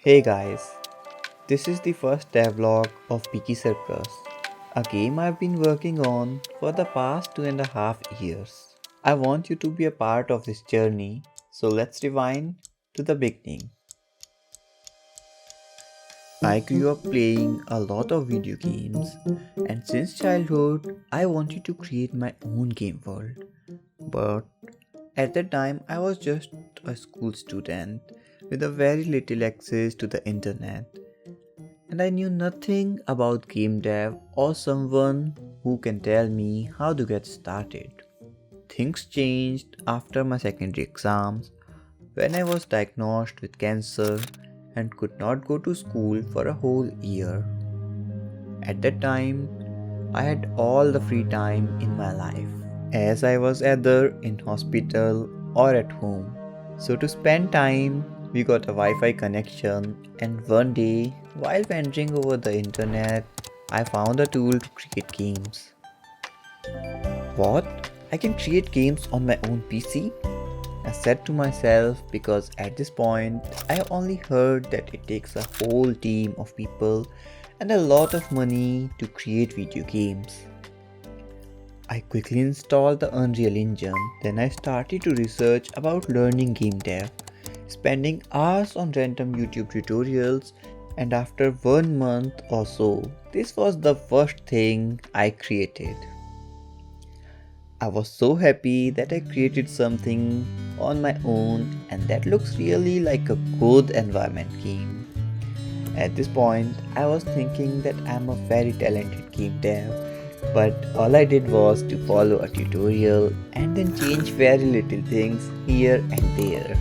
Hey guys, this is the first devlog of Peaky Circus, a game I've been working on for the past 2.5 years. I want you to be a part of this journey, so let's rewind to the beginning. I grew up playing a lot of video games, and since childhood, I wanted to create my own game world. But at that time, I was just a school student with a very little access to the internet, and I knew nothing about game dev or someone who can tell me how to get started. Things changed after my secondary exams when I was diagnosed with cancer and could not go to school for a whole year. At that time, I had all the free time in my life, as I was either in hospital or at home. So to spend time, we got a Wi-Fi connection, and one day, while wandering over the internet, I found a tool to create games. What? I can create games on my own PC? I said to myself because at this point I only heard that it takes a whole team of people and a lot of money to create video games. I quickly installed the Unreal Engine, then I started to research about learning game dev, spending hours on random YouTube tutorials, and after 1 month or so, this was the first thing I created. I was so happy that I created something on my own and that looks really like a good environment game. At this point, I was thinking that I'm a very talented game dev, but all I did was to follow a tutorial and then change very little things here and there.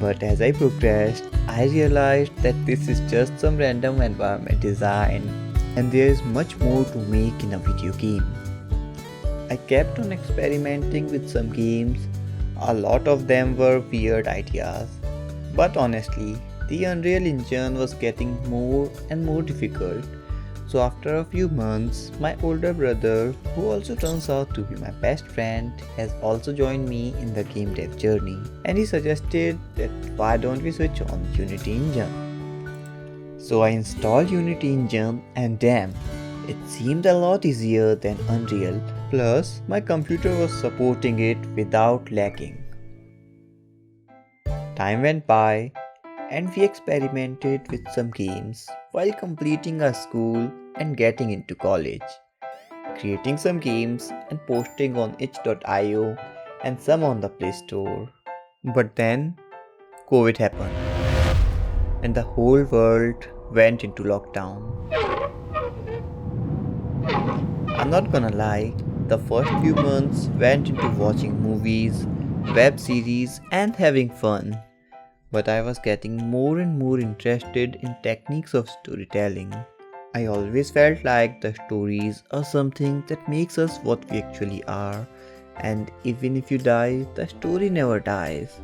But as I progressed, I realized that this is just some random environment design and there is much more to make in a video game. I kept on experimenting with some games. A lot of them were weird ideas. But honestly, the Unreal Engine was getting more and more difficult. So after a few months, my older brother, who also turns out to be my best friend, has also joined me in the game dev journey. And he suggested that why don't we switch on Unity Engine. So I installed Unity Engine and damn, it seemed a lot easier than Unreal. Plus, my computer was supporting it without lagging. Time went by and we experimented with some games while completing our school and getting into college. Creating some games and posting on itch.io and some on the Play Store. But then, COVID happened and the whole world went into lockdown. I'm not gonna lie, the first few months went into watching movies, web series, and having fun. But I was getting more and more interested in techniques of storytelling. I always felt like the stories are something that makes us what we actually are, and even if you die, the story never dies.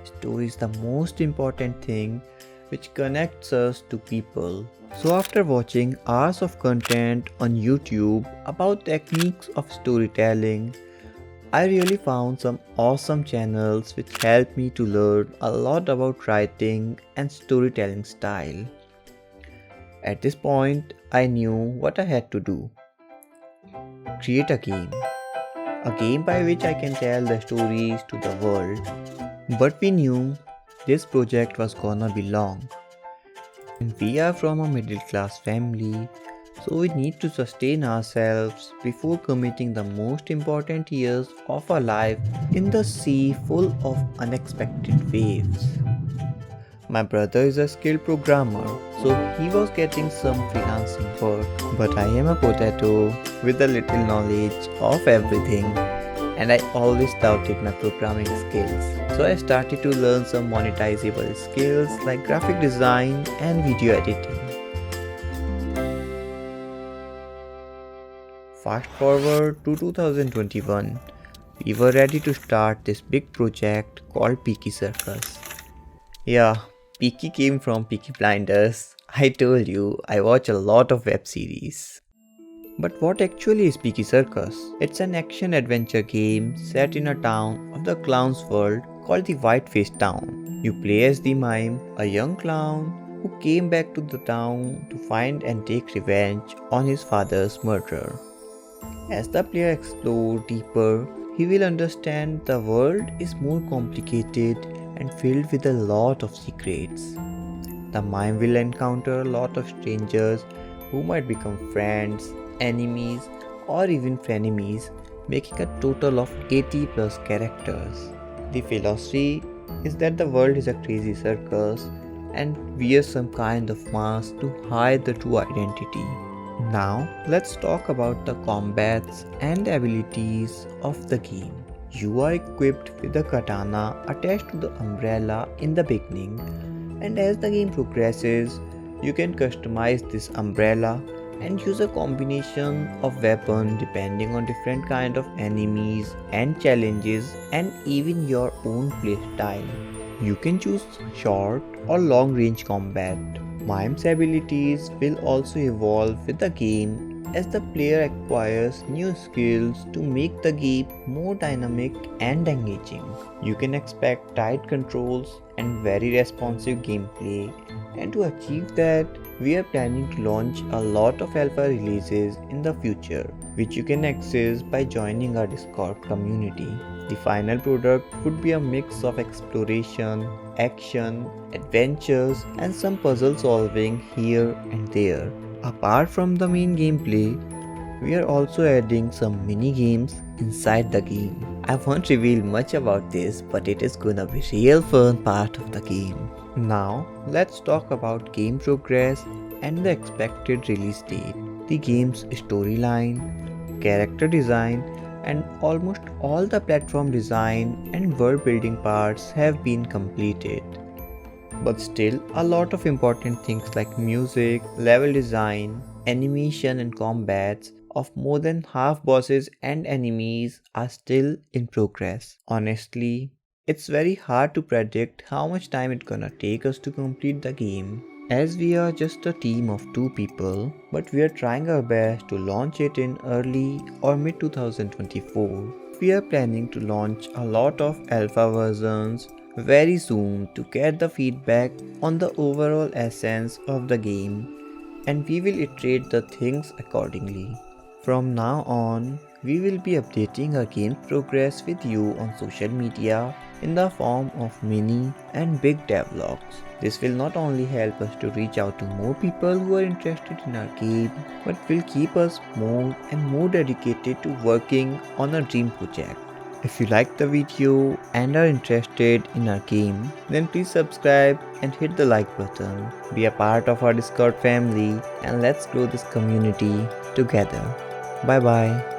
Story is the most important thing which connects us to people. So after watching hours of content on YouTube about techniques of storytelling, I really found some awesome channels which helped me to learn a lot about writing and storytelling style. At this point, I knew what I had to do. Create a game. A game by which I can tell the stories to the world. But we knew this project was gonna be long. And we are from a middle class family, so we need to sustain ourselves before committing the most important years of our life in the sea full of unexpected waves. My brother is a skilled programmer, so he was getting some freelancing work, but I am a potato with a little knowledge of everything and I always doubted my programming skills. So I started to learn some monetizable skills like graphic design and video editing. Fast forward to 2021, we were ready to start this big project called Peaky Circus. Yeah, Peaky came from Peaky Blinders. I told you, I watch a lot of web series. But what actually is Peaky Circus? It's an action-adventure game set in a town of the clown's world called the White-Faced Town. You play as the mime, a young clown who came back to the town to find and take revenge on his father's murderer. As the player explores deeper, he will understand the world is more complicated and filled with a lot of secrets. The mime will encounter a lot of strangers who might become friends, enemies, or even frenemies, making a total of 80 plus characters. The philosophy is that the world is a crazy circus and wear some kind of mask to hide the true identity. Now, let's talk about the combats and abilities of the game. You are equipped with a katana attached to the umbrella in the beginning, and as the game progresses, you can customize this umbrella and use a combination of weapons depending on different kind of enemies and challenges and even your own playstyle. You can choose short or long range combat. Mime's abilities will also evolve with the game as the player acquires new skills to make the game more dynamic and engaging. You can expect tight controls and very responsive gameplay, and to achieve that, we are planning to launch a lot of alpha releases in the future, which you can access by joining our Discord community. The final product would be a mix of exploration, action, adventures, and some puzzle solving here and there. Apart from the main gameplay, we are also adding some mini games inside the game. I won't reveal much about this, but it is gonna be real fun part of the game. Now, let's talk about game progress and the expected release date. The game's storyline, character design, and almost all the platform design and world building parts have been completed. But still, a lot of important things like music, level design, animation, and combats of more than half bosses and enemies are still in progress. Honestly, it's very hard to predict how much time it's gonna take us to complete the game, as we are just a team of 2 people, but we are trying our best to launch it in early or mid 2024. We are planning to launch a lot of alpha versions very soon to get the feedback on the overall essence of the game, and we will iterate the things accordingly. From now on, we will be updating our game's progress with you on social media in the form of mini and big devlogs. This will not only help us to reach out to more people who are interested in our game, but will keep us more and more dedicated to working on our dream project. If you like the video and are interested in our game, then please subscribe and hit the like button. Be a part of our Discord family and let's grow this community together. Bye bye.